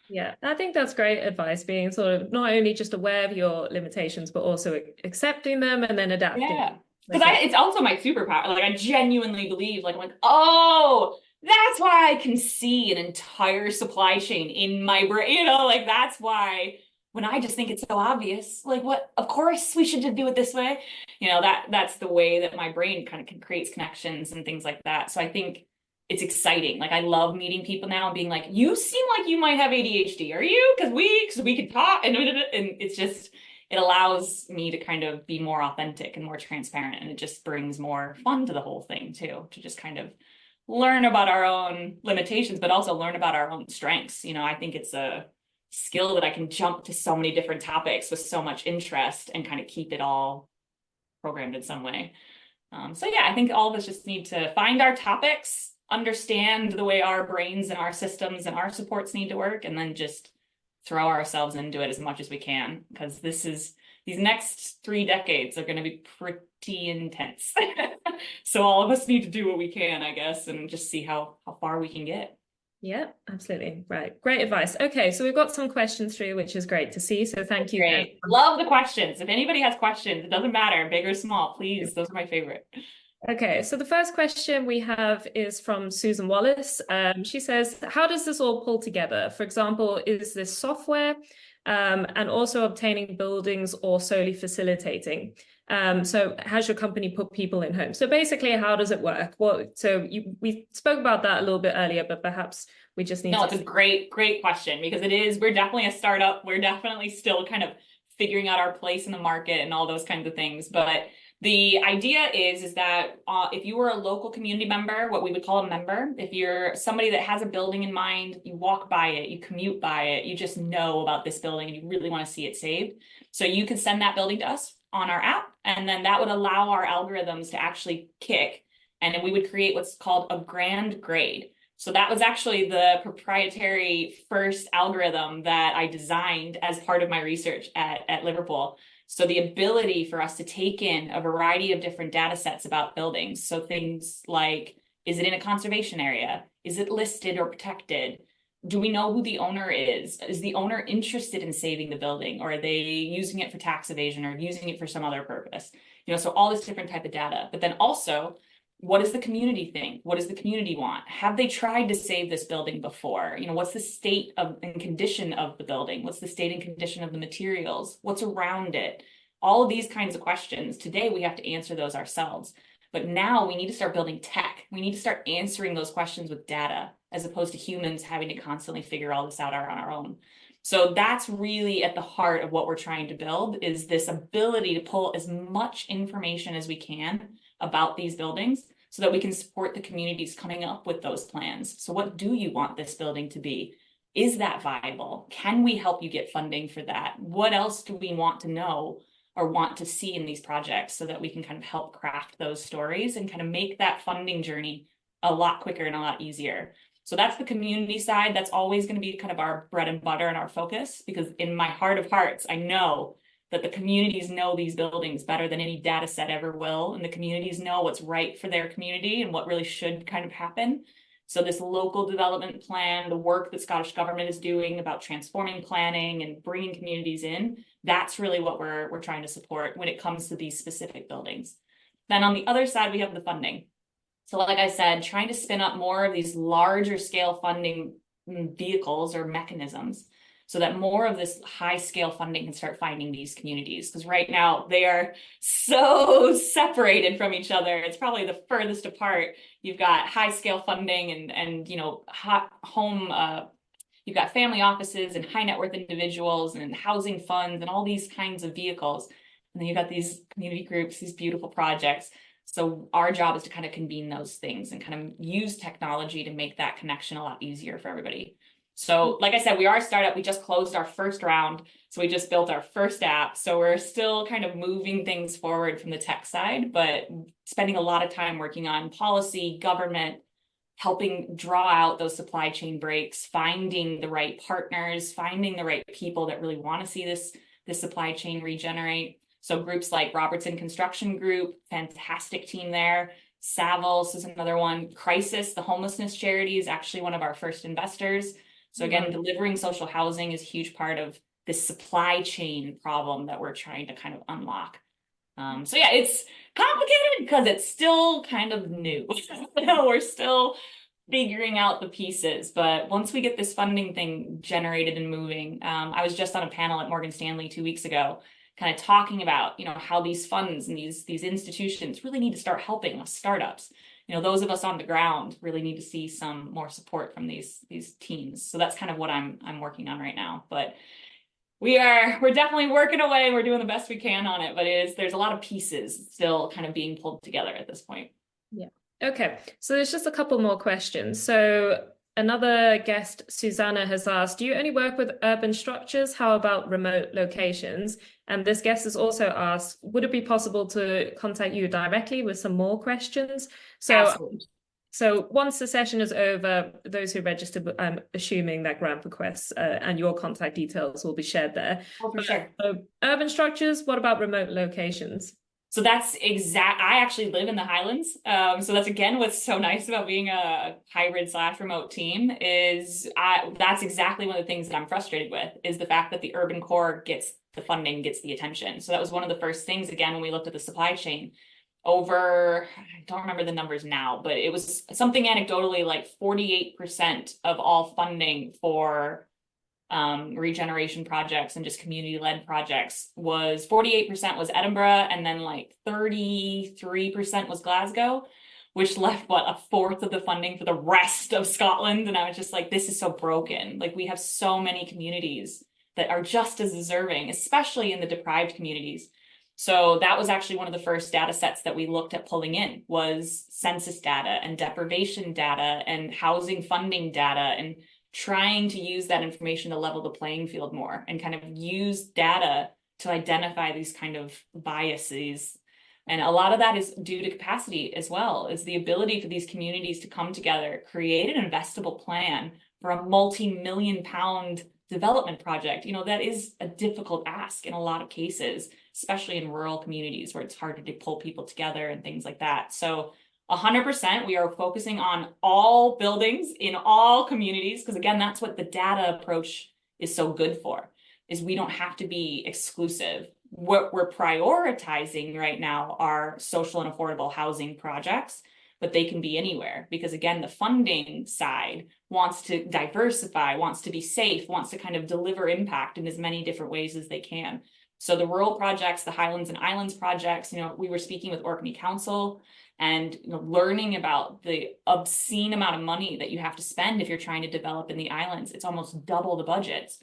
Yeah, I think that's great advice, being sort of not only just aware of your limitations, but also accepting them and then adapting. Yeah. Because it's also my superpower. Like, I genuinely believe, like, I'm like, oh, that's why I can see an entire supply chain in my brain, like, that's why when I just think it's so obvious, like, what, of course we should just do it this way. That's the way that my brain kind of creates connections and things like that. So I think it's exciting. Like, I love meeting people now and being like, you seem like you might have ADHD. Are you? Because we could talk. And it's just, it allows me to kind of be more authentic and more transparent. And it just brings more fun to the whole thing too, to just kind of learn about our own limitations, but also learn about our own strengths. I think it's a skill that I can jump to so many different topics with so much interest and kind of keep it all programmed in some way. So yeah, I think all of us just need to find our topics, understand the way our brains and our systems and our supports need to work, and then just throw ourselves into it as much as we can, because these next 3 decades are going to be pretty intense. So all of us need to do what we can, I guess, and just see how far we can get. Yeah, absolutely. Right. Great advice. Okay, so we've got some questions through, which is great to see. So thank you. Great. Love the questions. If anybody has questions, it doesn't matter, big or small, please. Those are my favorite. Okay, so the first question we have is from Susan Wallace. She says, how does this all pull together? For example, is this software and also obtaining buildings or solely facilitating? So has your company put people in homes? So basically, how does it work? We spoke about that a little bit earlier, but perhaps we just need to... No, it's a great question, because we're definitely a startup. We're definitely still kind of figuring out our place in the market and all those kinds of things. But the idea is that if you were a local community member, what we would call a member, if you're somebody that has a building in mind, you walk by it, you commute by it, you just know about this building and you really want to see it saved. So you could send that building to us on our app, and then that would allow our algorithms to actually kick, and then we would create what's called a grand grade. So that was actually the proprietary first algorithm that I designed as part of my research at Liverpool. So the ability for us to take in a variety of different data sets about buildings. So things like, is it in a conservation area? Is it listed or protected? Do we know who the owner is? Is the owner interested in saving the building, or are they using it for tax evasion or using it for some other purpose? So all this different type of data. But then also, what does the community think? What does the community want? Have they tried to save this building before? What's the state and condition of the building? What's the state and condition of the materials? What's around it? All of these kinds of questions. Today, we have to answer those ourselves. But now we need to start building tech. We need to start answering those questions with data, as opposed to humans having to constantly figure all this out on our own. So that's really at the heart of what we're trying to build, is this ability to pull as much information as we can about these buildings so that we can support the communities coming up with those plans. So what do you want this building to be? Is that viable? Can we help you get funding for that? What else do we want to know or want to see in these projects, so that we can kind of help craft those stories and kind of make that funding journey a lot quicker and a lot easier. So that's the community side. That's always going to be kind of our bread and butter and our focus, because in my heart of hearts, I know that the communities know these buildings better than any data set ever will. And the communities know what's right for their community and what really should kind of happen. So this local development plan, the work that Scottish government is doing about transforming planning and bringing communities in, that's really what we're trying to support when it comes to these specific buildings. Then on the other side, we have the funding. So like I said, trying to spin up more of these larger scale funding vehicles or mechanisms, so that more of this high scale funding can start finding these communities. Because right now they are so separated from each other. It's probably the furthest apart. You've got high scale funding and you've got family offices and high net worth individuals and housing funds and all these kinds of vehicles. And then you've got these community groups, these beautiful projects. So our job is to kind of convene those things and kind of use technology to make that connection a lot easier for everybody. So like I said, we are a startup. We just closed our first round. So we just built our first app. So we're still kind of moving things forward from the tech side, but spending a lot of time working on policy, government, helping draw out those supply chain breaks, finding the right partners, finding the right people that really want to see this supply chain regenerate. So groups like Robertson Construction Group, fantastic team there. Savills is another one. Crisis, the homelessness charity, is actually one of our first investors. So again, delivering social housing is a huge part of this supply chain problem that we're trying to kind of unlock. So yeah, it's complicated because it's still kind of new. We're still figuring out the pieces, but once we get this funding thing generated and moving, I was just on a panel at Morgan Stanley 2 weeks ago, kind of talking about, how these funds and these institutions really need to start helping us startups. Those of us on the ground really need to see some more support from these teams. So that's kind of what I'm working on right now. But we're definitely working away. We're doing the best we can on it, but there's a lot of pieces still kind of being pulled together at this point. Yeah. Okay. So there's just a couple more questions. So another guest, Susanna, has asked, do you only work with urban structures? How about remote locations? And this guest has also asked, would it be possible to contact you directly with some more questions? Absolutely. So once the session is over, those who registered, I'm assuming that Grand Bequest and your contact details will be shared there. Oh, for sure. Urban structures, what about remote locations? So that's I actually live in the Highlands. So that's again what's so nice about being a hybrid / remote team that's exactly one of the things that I'm frustrated with is the fact that the urban core gets the funding, gets the attention. So that was one of the first things, again, when we looked at the supply chain. I don't remember the numbers now, but it was something anecdotally like 48% of all funding for regeneration projects and just community-led projects was 48% was Edinburgh, and then like 33% was Glasgow, which left a fourth of the funding for the rest of Scotland. And I was just like, this is so broken. Like, we have so many communities that are just as deserving, especially in the deprived communities. So that was actually one of the first data sets that we looked at pulling in was census data and deprivation data and housing funding data, and trying to use that information to level the playing field more and kind of use data to identify these kind of biases. And a lot of that is due to capacity as well, is the ability for these communities to come together, create an investable plan for a multi-million-pound development project. That is a difficult ask in a lot of cases, especially in rural communities where it's harder to pull people together and things like that. So 100%, we are focusing on all buildings in all communities, because again, that's what the data approach is so good for, is we don't have to be exclusive. What we're prioritizing right now are social and affordable housing projects, but they can be anywhere, because again, the funding side wants to diversify, wants to be safe, wants to kind of deliver impact in as many different ways as they can. So the rural projects, the Highlands and Islands projects, we were speaking with Orkney Council and learning about the obscene amount of money that you have to spend if you're trying to develop in the islands. It's almost double the budgets.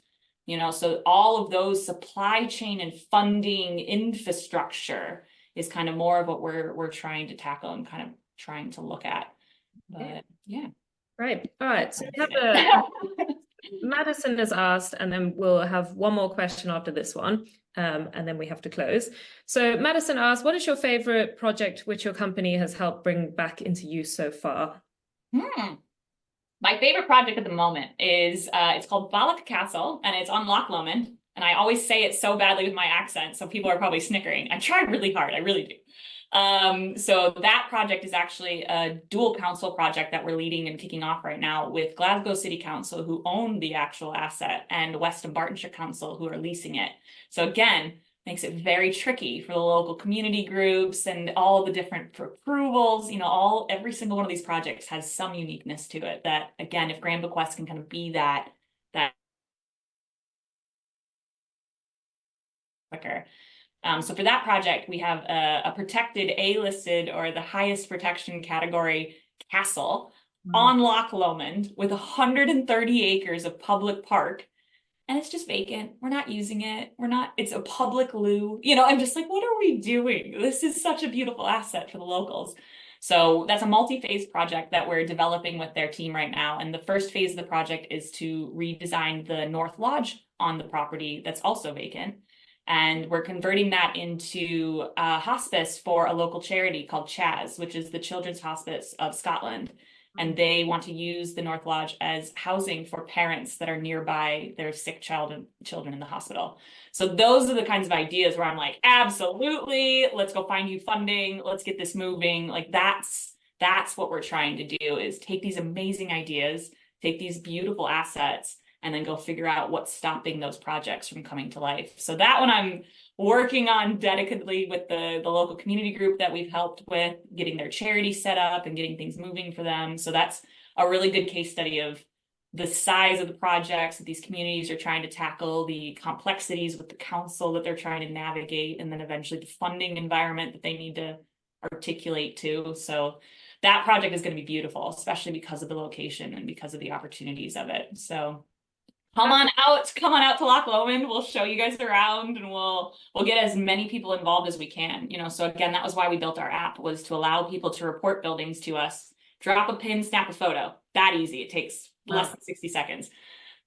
So all of those supply chain and funding infrastructure is kind of more of what we're trying to tackle and kind of trying to look at. But yeah. Right. All right. So we have Madison has asked, and then we'll have one more question after this one, and then we have to close. So Madison asked, what is your favorite project which your company has helped bring back into use so far? My favorite project at the moment is, it's called Balloch Castle, and it's on Loch Lomond. And I always say it so badly with my accent, so people are probably snickering. I tried really hard, I really do. So that project is actually a dual council project that we're leading and kicking off right now with Glasgow City Council, who own the actual asset, and West and Bartonshire Council, who are leasing it. So again, makes it very tricky for the local community groups and all the different approvals. Every single one of these projects has some uniqueness to it that, again, if Grand Bequest can kind of be that quicker. So for that project, we have a protected A-listed, or the highest protection category, castle on Loch Lomond with 130 acres of public park. And it's just vacant. We're not using it. It's a public loo. I'm just like, what are we doing? This is such a beautiful asset for the locals. So that's a multi-phase project that we're developing with their team right now. And the first phase of the project is to redesign the North Lodge on the property that's also vacant. And we're converting that into a hospice for a local charity called Chaz, which is the Children's Hospice of Scotland. And they want to use the North Lodge as housing for parents that are nearby their sick children in the hospital. So those are the kinds of ideas where I'm like, absolutely, let's go find you funding. Let's get this moving. Like that's what we're trying to do, is take these amazing ideas, take these beautiful assets, and then go figure out what's stopping those projects from coming to life. So that one I'm working on dedicatedly with the local community group that we've helped with, getting their charity set up and getting things moving for them. So that's a really good case study of the size of the projects that these communities are trying to tackle, the complexities with the council that they're trying to navigate, and then eventually the funding environment that they need to articulate too. So that project is going to be beautiful, especially because of the location and because of the opportunities of it. So come on out to Loch Lomond. We'll show you guys around and we'll get as many people involved as we can. So again, that was why we built our app, was to allow people to report buildings to us, drop a pin, snap a photo. That easy. It takes less than 60 seconds.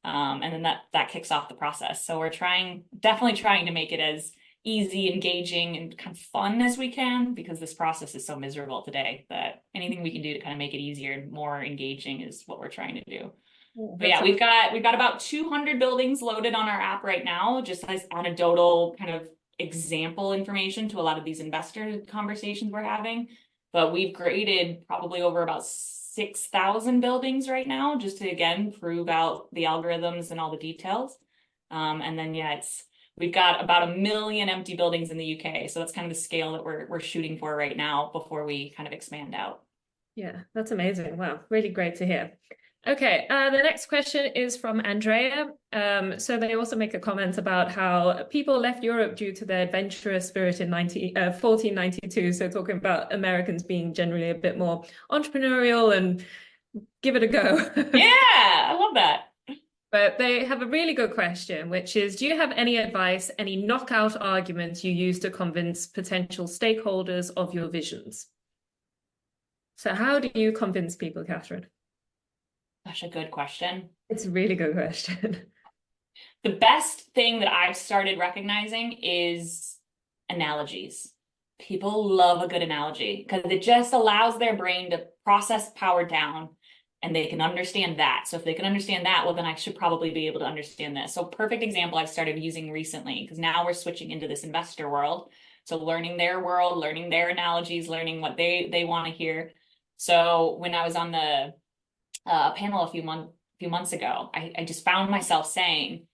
And then that kicks off the process. So we're definitely trying to make it as easy, engaging, and kind of fun as we can, because this process is so miserable today that anything we can do to kind of make it easier and more engaging is what we're trying to do. But yeah, we've got about 200 buildings loaded on our app right now, just as anecdotal kind of example information to a lot of these investor conversations we're having. But we've graded probably over about 6,000 buildings right now, just to again prove out the algorithms and all the details. And then we've got about 1 million empty buildings in the UK. So that's kind of the scale that we're shooting for right now before we kind of expand out. Yeah, that's amazing. Wow, really great to hear. Okay, the next question is from Andrea. So they also make a comment about how people left Europe due to their adventurous spirit in 1492. So talking about Americans being generally a bit more entrepreneurial and give it a go. Yeah, I love that. But they have a really good question, which is, do you have any advice, any knockout arguments you use to convince potential stakeholders of your visions? So how do you convince people, Katherine? Such a good question. It's a really good question. The best thing that I've started recognizing is analogies. People love a good analogy because it just allows their brain to process power down and they can understand that. So if they can understand that, well, then I should probably be able to understand this. So perfect example I've started using recently, because now we're switching into this investor world. So learning their world, learning their analogies, learning what they want to hear. So when I was on the panel a few months ago, I just found myself saying,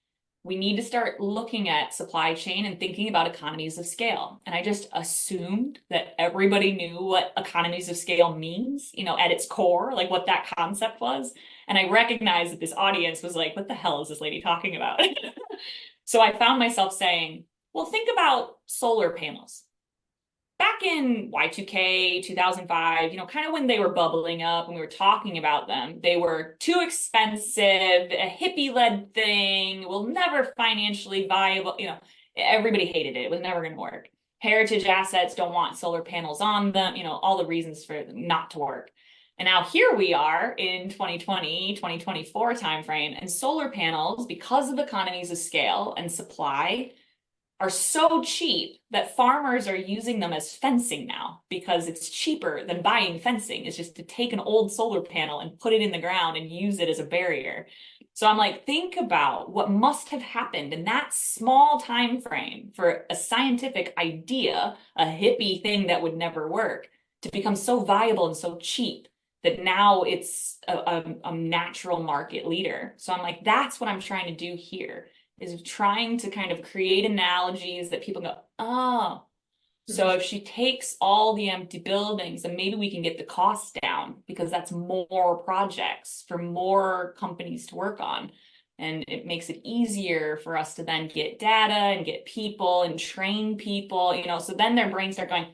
we need to start looking at supply chain and thinking about economies of scale. And I just assumed that everybody knew what economies of scale means, at its core, like what that concept was. And I recognized that this audience was like, what the hell is this lady talking about? So I found myself saying, well, think about solar panels. Back in Y2K, 2005, kind of when they were bubbling up and we were talking about them, they were too expensive, a hippie-led thing, will never financially viable, everybody hated it. It was never going to work. Heritage assets don't want solar panels on them, all the reasons for them not to work. And now here we are in 2020, 2024 timeframe, and solar panels, because of economies of scale and supply, are so cheap that farmers are using them as fencing now, because it's cheaper than buying fencing. It's just to take an old solar panel and put it in the ground and use it as a barrier. So I'm like, think about what must have happened in that small time frame for a scientific idea, a hippie thing that would never work, to become so viable and so cheap that now it's a natural market leader. So I'm like, that's what I'm trying to do here, is trying to kind of create analogies that people go, oh, so if she takes all the empty buildings, then maybe we can get the cost down, because that's more projects for more companies to work on. And it makes it easier for us to then get data and get people and train people, so then their brains start going,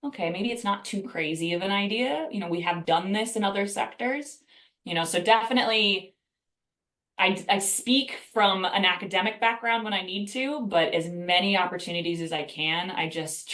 okay, maybe it's not too crazy of an idea. We have done this in other sectors, so definitely I speak from an academic background when I need to, but as many opportunities as I can, I just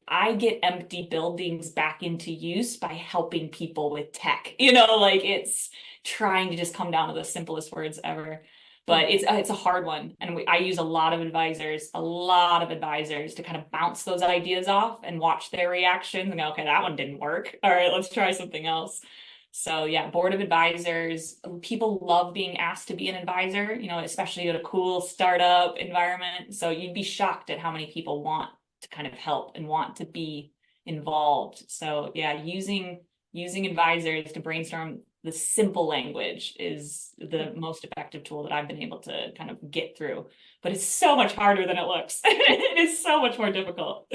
I get empty buildings back into use by helping people with tech, like it's trying to just come down to the simplest words ever. But it's a hard one. And I use a lot of advisors to kind of bounce those ideas off and watch their reactions and go, okay, that one didn't work. All right, let's try something else. So yeah, board of advisors, people love being asked to be an advisor, especially at a cool startup environment. So you'd be shocked at how many people want to kind of help and want to be involved. So yeah, using advisors to brainstorm the simple language is the most effective tool that I've been able to kind of get through. But it's so much harder than it looks. It is so much more difficult.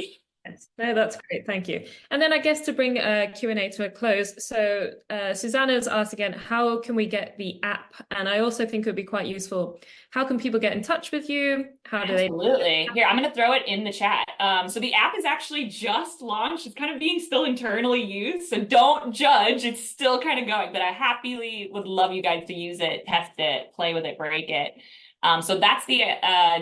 Yes. No, that's great. Thank you. And then I guess to bring Q&A to a close. So Susanna's asked again, how can we get the app? And I also think it would be quite useful. How can people get in touch with you? How do they? Absolutely. Here, I'm going to throw it in the chat. So the app is actually just launched. It's kind of being still internally used. So don't judge. It's still kind of going, but I happily would love you guys to use it, test it, play with it, break it. So that's the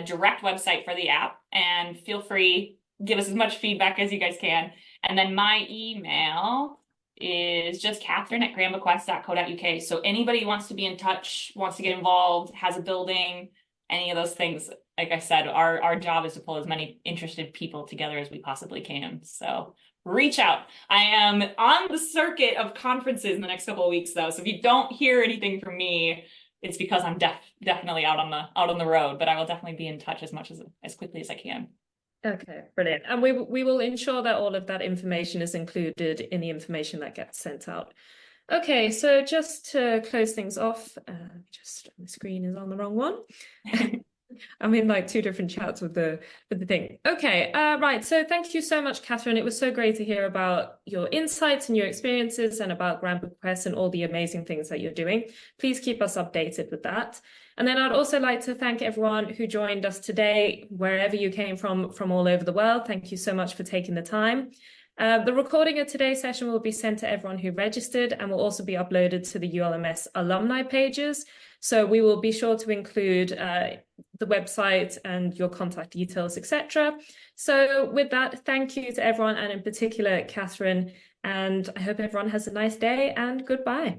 direct website for the app, and feel free, give us as much feedback as you guys can. And then my email is just Catherine@grandbequest.co.uk. So anybody who wants to be in touch, wants to get involved, has a building, any of those things, like I said, our job is to pull as many interested people together as we possibly can. So reach out. I am on the circuit of conferences in the next couple of weeks, though. So if you don't hear anything from me, it's because I'm definitely out on the road. But I will definitely be in touch as quickly as I can. Okay, brilliant. And we will ensure that all of that information is included in the information that gets sent out. Okay, so just to close things off, just the screen is on the wrong one. I'm in like two different chats with the thing. Okay, right. So thank you so much, Catherine. It was so great to hear about your insights and your experiences and about Grand Bequest and all the amazing things that you're doing. Please keep us updated with that. And then I'd also like to thank everyone who joined us today, wherever you came from all over the world. Thank you so much for taking the time. The recording of today's session will be sent to everyone who registered and will also be uploaded to the ULMS alumni pages. So we will be sure to include the website and your contact details, etc. So with that, thank you to everyone, and in particular, Catherine, and I hope everyone has a nice day, and goodbye.